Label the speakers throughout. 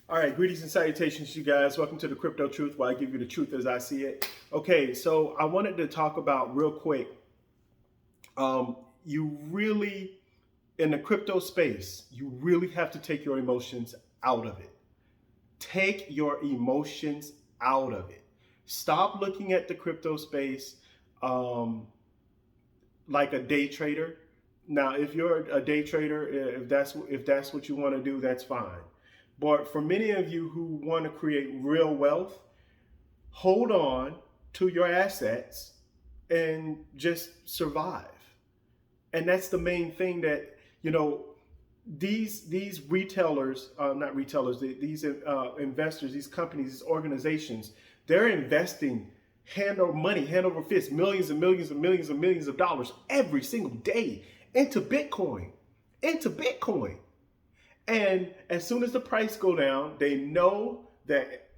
Speaker 1: All right, greetings and salutations, you guys. Welcome to the Crypto Truth, where I give you the truth as I see it. Okay, so I wanted to talk about real quick. You really, in the crypto space, you really have to take your emotions out of it. Take your emotions out of it. Stop looking at the crypto space um, like a day trader. Now, if you're a day trader, if that's what you want to do, that's fine. But for many of you who want to create real wealth, hold on to your assets and just survive. And that's the main thing that these retailers, not retailers, these investors, these companies, these organizations, they're investing hand over fist, millions and millions and millions and millions of dollars every single day into Bitcoin, into Bitcoin. And as soon as the price go down, they know that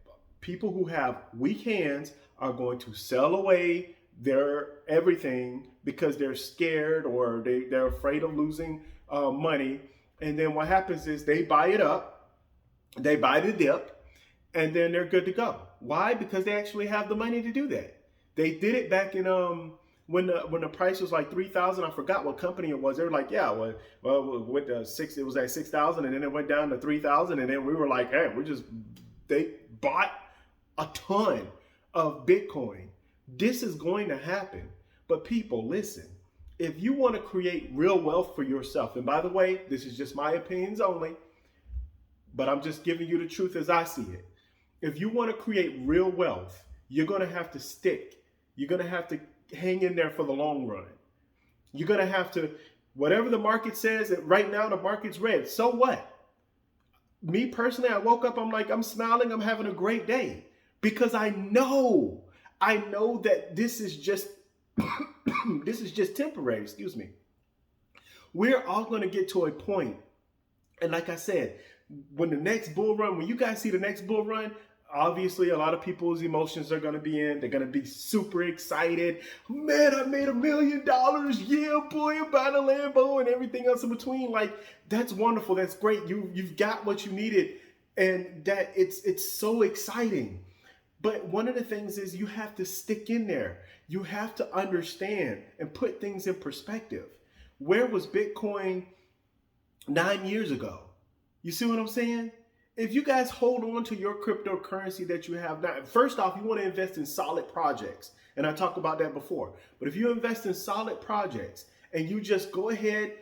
Speaker 1: people who have weak hands are going to sell away their everything because they're scared or they're afraid of losing money. And then what happens is they buy it up, they buy the dip, and then they're good to go. Why? Because they actually have the money to do that. They did it back in when the price was like 3,000. I forgot what company it was. They were like, yeah, well with the six, it was at 6,000, and then it went down to 3,000, and then we were like, hey, they bought a ton of Bitcoin. This is going to happen. But people, listen. If you want to create real wealth for yourself, and by the way, this is just my opinions only, but I'm just giving you the truth as I see it. If you want to create real wealth, you're going to have to stick. You're going to have to hang in there for the long run. You're going to have to, whatever the market says, that right now the market's red. So what? Me personally, I woke up, I'm like, I'm smiling, I'm having a great day because I know that this is just, this is just temporary, excuse me. We're all going to get to a point, and like I said, when the next bull run, when you guys see the next bull run, obviously a lot of people's emotions are going to be in. They're going to be super excited. Man, I made $1 million. Yeah, boy, I'm buying a Lambo and everything else in between. Like, that's wonderful. That's great. You've got what you needed, and that it's so exciting. But one of the things is you have to stick in there. You have to understand and put things in perspective. Where was Bitcoin 9 years ago? You see what I'm saying? If you guys hold on to your cryptocurrency that you have now, first off, you want to invest in solid projects. And I talked about that before. But if you invest in solid projects and you just go ahead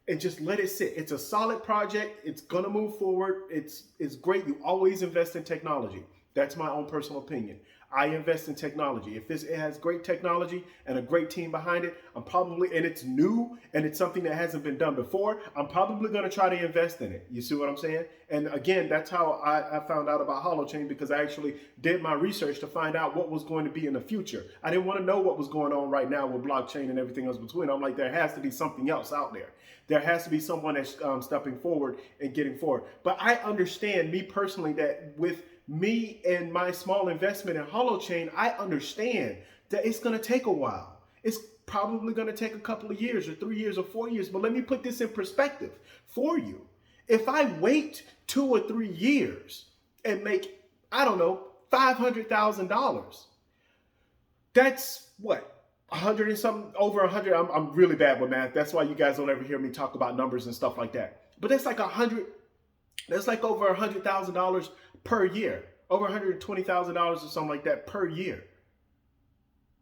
Speaker 1: and just let it sit, it's a solid project. It's going to move forward. It's great. You always invest in technology. That's my own personal opinion. I invest in technology. If it has great technology and a great team behind it, and it's new and it's something that hasn't been done before, I'm probably going to try to invest in it. You see what I'm saying? And again, that's how I found out about Holochain, because I actually did my research to find out what was going to be in the future. I didn't want to know what was going on right now with blockchain and everything else between. I'm like, there has to be something else out there. There has to be someone that's stepping forward and getting forward. But I understand, me personally, that with me and my small investment in Holochain, I understand that it's going to take a while. It's probably going to take a couple of years or 3 years or 4 years. But let me put this in perspective for you. If I wait 2 or 3 years and make, I don't know, $500,000, that's what? 100 and something, over 100. I'm really bad with math. That's why you guys don't ever hear me talk about numbers and stuff like that. But that's like 100. That's like over $100,000 per year, over $120,000 or something like that per year.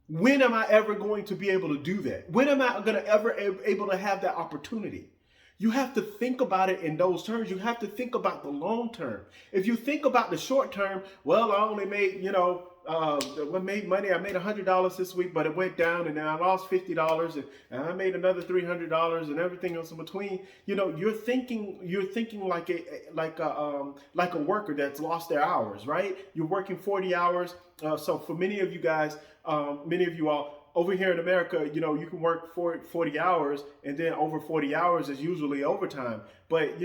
Speaker 1: When am I ever going to be able to do that? When am I going to ever able to have that opportunity? You have to think about it in those terms. You have to think about the long term. If you think about the short term, well, I only made, what made money? I made $100 this week, but it went down, and then I lost $50, and I made another $300, and everything else in between. You're thinking like a worker that's lost their hours, right? You're working 40 hours. So for many of you guys, many of you all, over here in America, you can work 40 hours, and then over 40 hours is usually overtime. But,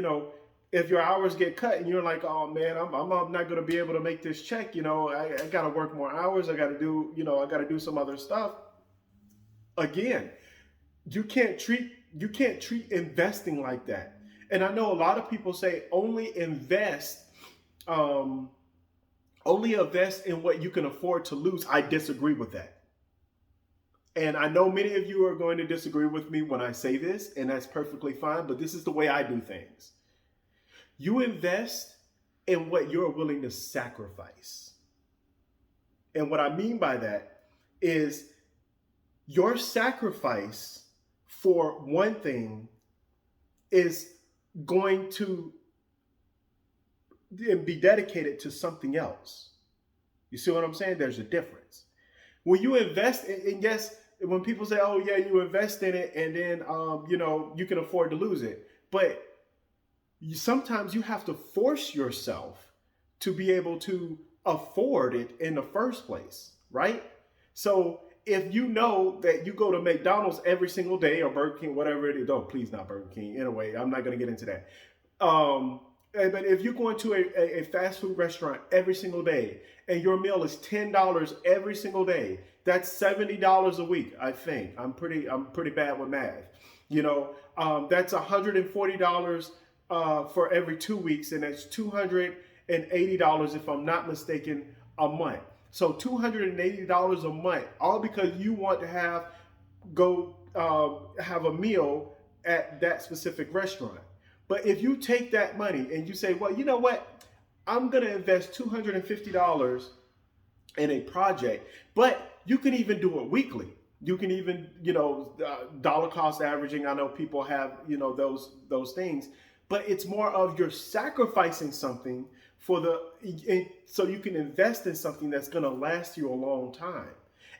Speaker 1: if your hours get cut and you're like, oh man, I'm not going to be able to make this check, I got to work more hours. I got to do some other stuff. Again, you can't treat investing like that. And I know a lot of people say only invest um, only invest in what you can afford to lose. I disagree with that. And I know many of you are going to disagree with me when I say this, and that's perfectly fine, but this is the way I do things. You invest in what you're willing to sacrifice. And what I mean by that is your sacrifice for one thing is going to be dedicated to something else. You see what I'm saying? There's a difference. When you invest, and yes, when people say, "Oh yeah, you invest in it, and then you can afford to lose it," but sometimes you have to force yourself to be able to afford it in the first place, right? So if you know that you go to McDonald's every single day or Burger King, whatever it is, don't please not Burger King. Anyway, I'm not going to get into that. But if you're going to a fast food restaurant every single day and your meal is $10 every single day, that's $70 a week. I think I'm pretty bad with math. That's $140 for every 2 weeks, and that's $280 if I'm not mistaken a month. So $280 a month, all because you want to have a meal at that specific restaurant. But if you take that money and you say, well, you know what? I'm going to invest $250 in a project, but you can even do it weekly. You can even, dollar cost averaging. I know people have, those things, but it's more of you're sacrificing something so you can invest in something that's going to last you a long time.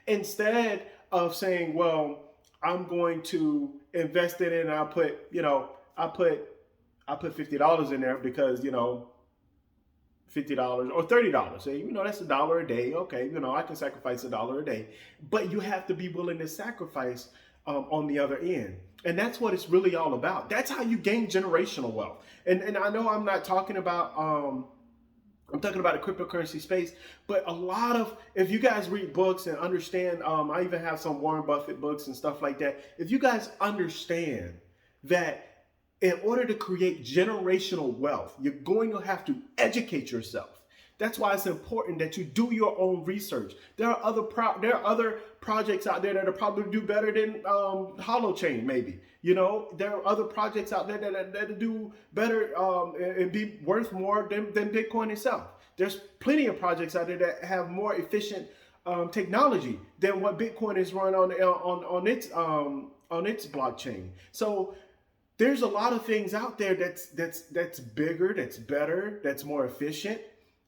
Speaker 1: Instead of saying, well, I'm going to invest in it and I put $50 in there because, $50 or $30. Say, that's $1 a day. Okay, I can sacrifice $1 a day. But you have to be willing to sacrifice on the other end. And that's what it's really all about. That's how you gain generational wealth. And I know I'm not talking about I'm talking about the cryptocurrency space, but if you guys read books and understand, I even have some Warren Buffett books and stuff like that. If you guys understand that in order to create generational wealth, you're going to have to educate yourself. That's why it's important that you do your own research. There are other projects out there that will probably do better than Holochain, maybe. There are other projects out there that do better and be worth more than Bitcoin itself. There's plenty of projects out there that have more efficient technology than what Bitcoin is run on its blockchain. So there's a lot of things out there that's bigger, that's better, that's more efficient.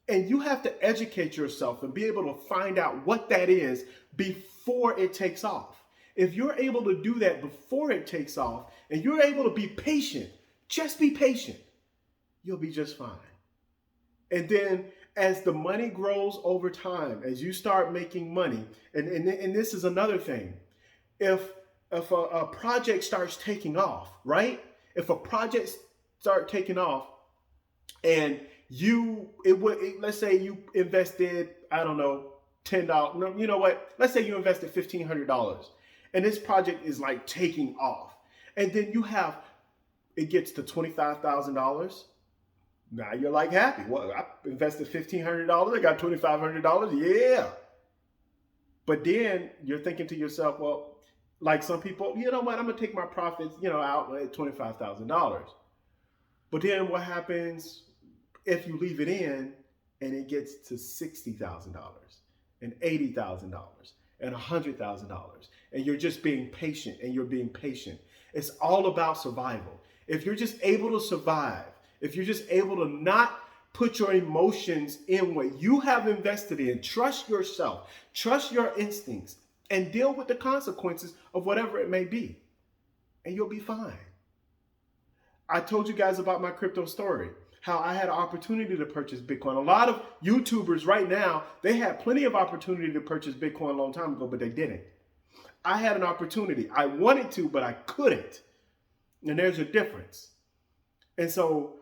Speaker 1: And you have to educate yourself and be able to find out what that is before it takes off. If you're able to do that before it takes off and you're able to be patient, just be patient, you'll be just fine. And then as the money grows over time, as you start making money, and this is another thing, if a project starts taking off, right? If a project starts taking off and let's say you invested, I don't know, $10. No, you know what? Let's say you invested $1,500 and this project is like taking off. And then it gets to $25,000. Now you're like happy. Well, I invested $1,500. I got $2,500. Yeah. But then you're thinking to yourself, well, like some people, you know what? I'm going to take my profits, out at $25,000. But then what happens if you leave it in and it gets to $60,000 and $80,000 and $100,000 and you're just being patient and you're being patient? It's all about survival. If you're just able to survive, if you're just able to not put your emotions in what you have invested in, trust yourself, trust your instincts, and deal with the consequences of whatever it may be, and you'll be fine. I told you guys about my crypto story, how I had an opportunity to purchase Bitcoin. A lot of YouTubers right now, they had plenty of opportunity to purchase Bitcoin a long time ago, but they didn't. I had an opportunity. I wanted to, but I couldn't. And there's a difference. And so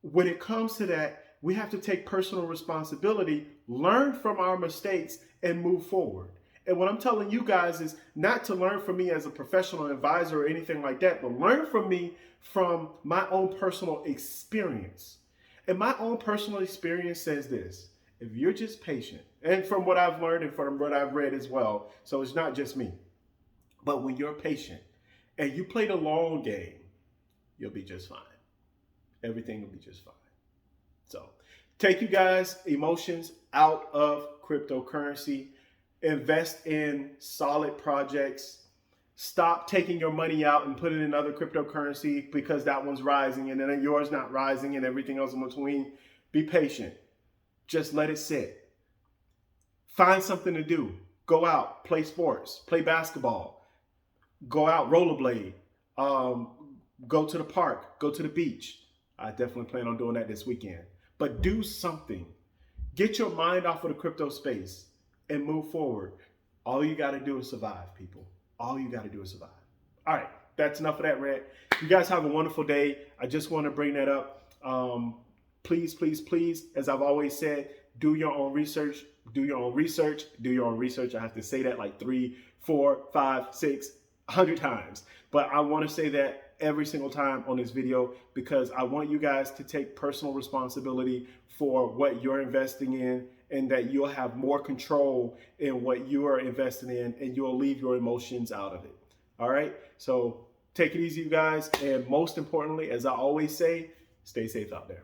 Speaker 1: when it comes to that, we have to take personal responsibility, learn from our mistakes, and move forward. And what I'm telling you guys is not to learn from me as a professional advisor or anything like that, but learn from me from my own personal experience. And my own personal experience says this: if you're just patient, and from what I've learned and from what I've read as well, so it's not just me, but when you're patient and you play the long game, you'll be just fine. Everything will be just fine. So take you guys' emotions out of cryptocurrency. Invest in solid projects. Stop taking your money out and put it in other cryptocurrency because that one's rising and then yours not rising and everything else in between. Be patient. Just let it sit. Find something to do. Go out, play sports, play basketball, go out, rollerblade, go to the park, go to the beach. I definitely plan on doing that this weekend. But do something. Get your mind off of the crypto space and move forward. All you got to do is survive, people. All you got to do is survive. All right, that's enough of that rant. You guys have a wonderful day. I just want to bring that up. Please, please, please, as I've always said, do your own research. Do your own research. Do your own research. I have to say that like 3, 4, 5, 6, 100 times. But I want to say that every single time on this video because I want you guys to take personal responsibility for what you're investing in, and that you'll have more control in what you are investing in, and you'll leave your emotions out of it. All right? So take it easy, you guys. And most importantly, as I always say, stay safe out there.